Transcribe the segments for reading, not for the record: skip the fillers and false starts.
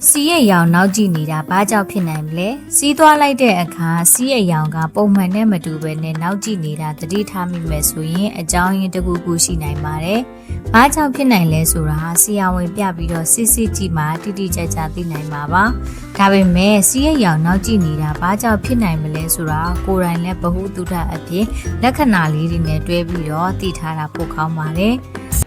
စီးရဲ့ရောင်နောက်ကြည့်နေတာဘာကြောင့်ဖြစ်နိုင်မလဲစီးသွားလိုက်တဲ့အခါစီးရဲ့ရောင်ကပုံမှန်နဲ့မတူဘဲနဲ့နောက်ကြည့်နေတာသတိထားမိမယ်ဆိုရင်အကြောင်းရင်းတစ်ခုခုရှိနိုင်ပါတယ်ဘာကြောင့်ဖြစ်နိုင်လဲဆိုတာဆရာဝန်ပြပြီးတော့စစ်စစ်ကြည့်မှတိတိကျကျသိနိုင်မှာပါဒါပေမဲ့စီးရဲ့ရောင်နောက်ကြည့်နေတာဘာကြောင့်ဖြစ်နိုင်မလဲဆိုတာကိုယ်တိုင်လည်းဗဟုသုတအဖြစ်လက္ခဏာလေးတွေနဲ့တွဲပြီးတော့သိထားတာပိုကောင်းပါတယ်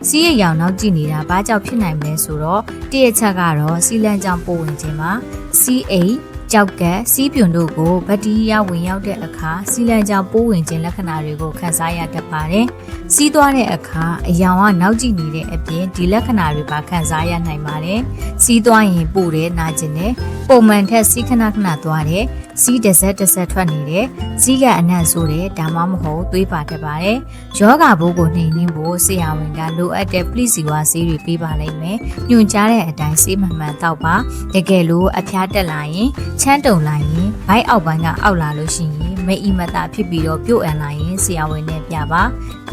စီးရဲ့ရောင်နောက်ကြည့်နေတာဘာကြောင့်ဖြစ်နိုင်မလဲဆိုတော့တည့်ရချက်ကတော့စီလန်းကြောင့်ပိုဝင်ခြင်းမှာစီးအိတ်ကြောက်ကက်စီးပြွန်တို့ကိုဘက်တီးရီးယားဝင်ရောက်တဲ့အခါစီလန်းကြောင့်ပိုးဝင်ခြင်းလက္ခဏာတွေကိုခံစားရတတ်ပါတယ်။စီးသွားတဲ့အခါအယောင်ကနောက်ကျနေတဲ့အပြင်ဒီလက္ခဏာတွေပါခံစားရနိုင်ပါတယ်။စီးသွားရင်ပို့တဲ့နာကျင်တဲ့ပုံမှန်ထက်စီးခဏခဏသွားတဲ့စီးတစ်ဆက်ထွက်နေတဲ့စီးကအနံ့ဆိုတဲ့ဒါမှမဟုတ်သွေးပါတတ်ပါတယ်။ယောဂဘိုးကိုနှိမ်နှင်းဖို့ဆရာဝန်ကလိုအပ်တဲ့ပလိစီဝါဆေးတွေပေးပါလိမ့်မယ်။ညွှန်ကြားတဲ့အတိုင်းဆေးမှန်မှန်တောက်ပါ။တကယ်လို့အဖျားတက်လာရင်ချမ်းတုံလိုက်ရင်ဘိုက်အောက်ပိုင်းကအောက်လာလို့ရှိရင်မအီမတာဖြစ်ပြီးတော့ပြုတ်အန်လာရင်ဆရာဝန်နဲ့ပြပါ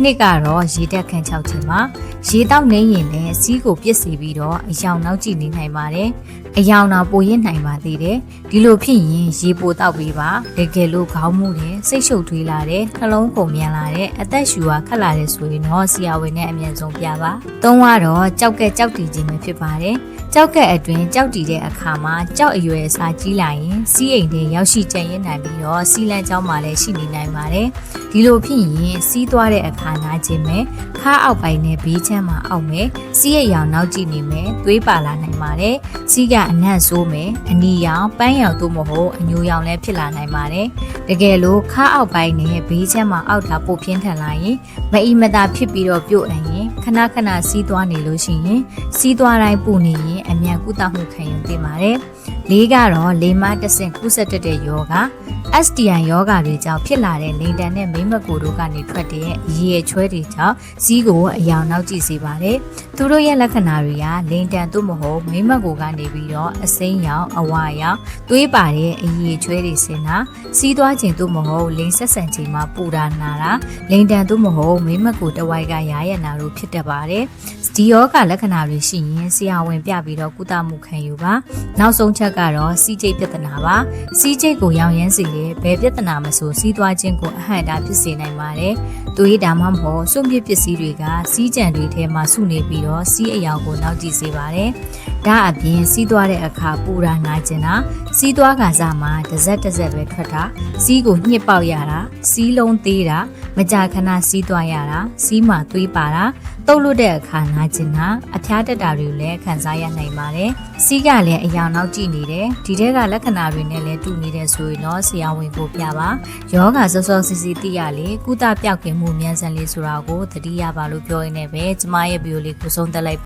နှစ်ကတော့ရေတက်ခန်းချောက်ခြင်းမှာရေတောက်နေရင်လည်းစီးကိုပြစ်စီပြီးတော့အယောင်နောက်ကြည့်နေနိုင်ပါတယ်အယောင်တော့ပိုရင့်နိုင်ပါသေးတယ်ဒီလိုဖြစ်ရင်ရေပိုတောက်ပေးပါတကယ်လို့ခေါင်းမှုတယ်စိတ်ရှုပ်ထွေးလာတယ်နှလုံးကုန်မြန်လာတယ်အသက်ရှူခက်လာတယ်ဆိုရင်တော့ဆရာဝန်နဲ့အမြန်ဆုံးပြပါသုံးကတော့ကြောက်ကက်ကြောက်တီခြင်းပဲဖြစ်ပါတယ်ကြောက်ကက်အတွင်းကြောက်တီတဲ့အခါမှာကြောက်အရွယ်အစားကြီးလာရင်စီးအိမ်တွေရောက်ရှိကျန်ရနိုင်ပြီးတော့စီးလန်းကျောင်းမှာလည်းရှိနေနိုင်ပါတယ်ဒီလိုဖြစ်ရင်စီးသွားတဲ့အခါနာခြင်းပဲခါအောက်ပိုင်းနဲ့ဘေးချမ်းမှာအောက်မယ်စီးရဲ့ရောင်နောက်ကြည့်နေမယ်သွေးပါလာနိုင်ပါတယ်စီးကအနံ့ဆိုးမယ်အနီရောင်ပန်းရောင်သို့မဟုတ်အညိုရောင်လည်းဖြစ်လာနိုင်ပါတယ်တကယ်လို့ခါအောက်ပိုင်းနဲ့ဘေးချမ်းမှာအောက်တာပိုပြင်းထန်လာရင်မအီမတာဖြစ်ပြီးတော့ပြုတ်အရင်ခဏခဏစီးသွားနေလို့ရှိရင်စီးသွားတိုင်းပူနေရင်အမြန်ကုသမှုခံယူသင့်ပါတယ်လေးကတော့လေမတဆင့်ကူးစက်တတ်တဲ့ယောဂSTI ယောဂတွေကြောင့်ဖြစ်လာတဲ့လိန်တန်နဲ့မိမကိုတို့ကနေထွက်တဲ့ရေချွဲတွေကြောင့်ဇီးကိုအယောင်နောက်ကြည့်စေပါတယ်။သူတို့ရဲ့လက္ခဏာတွေကလိန်တန်သို့မဟုတ်မိမကိုကနေပြီးတော့အစိမ်းရောင်အဝါရောင်သွေးပါတဲ့အရေချွဲတွေဆင်တာစီးသွားခြင်းသို့မဟုတ်လိန်ဆက်ဆန်ခြင်းမှာပူတာနာတာလိန်တန်သို့မဟုတ်မိမကိုတဝိုက်ကရာရနာတို့ဖြစ်တတ်ပါတယ်။ဒီယောဂလက္ခဏာတွေရှိရင်ဆရာဝန်ပြပြီးတော့ကုသမှုခံယူပါ။နောက်ဆုံးချက်ကတော့စီးကျိတ်ပြဿနာပါ။စီးကျိတ်ကိုရောင်ရမ်းစေတဲ့ဘယ်ပြဿနာမဆိုစီးသွားခြင်းကိုအဟန့်တာဖြစ်စေနိုင်ပါတယ်။သွေးဒါမှမဟုတ်စွန့်ပစ်ပစ္စည်းတွေကစီးကြံတွေထဲမှာစုနေပြီးတော့စီးအယောင်ကိုနောက်ကြည့်စေပါတယ်။ဒါအပြင်စီးသွားတဲ့အခါပူတာနာကျင်တာစီးသွားကစားမှာတစ်စက်ပဲထွက်တာစီးကိုညှစ်ပေါက်ရတာစီးလုံးသေးတာမကြာခဏစီးသွားရတာစီးမှာသွေးပါတာတုပ်လွတ်တဲ့အခါနာကျင်တာအဖျားတက်တာတွေလည်းခံစားရနိုင်ပါတယ်။စီးကလည်းအယောင်နောက်ကြည့်နေတယ်ဒီထဲကလက္ခဏာတွေနဲ့လည်းတူနေတဲ့ဆိုရင်တော့ဆရာဝန်ကိုပြပါယောဂစောစောစီစီသိရလေကုသပြောက်ကင်မှုမြန်ဆန်လေးဆိုတာကိုသတိရပါလို့ပြောရင်းနဲ့ပဲကျမရဲ့ဗီဒီယိုလေးကိုဆုံးသက်လိုက်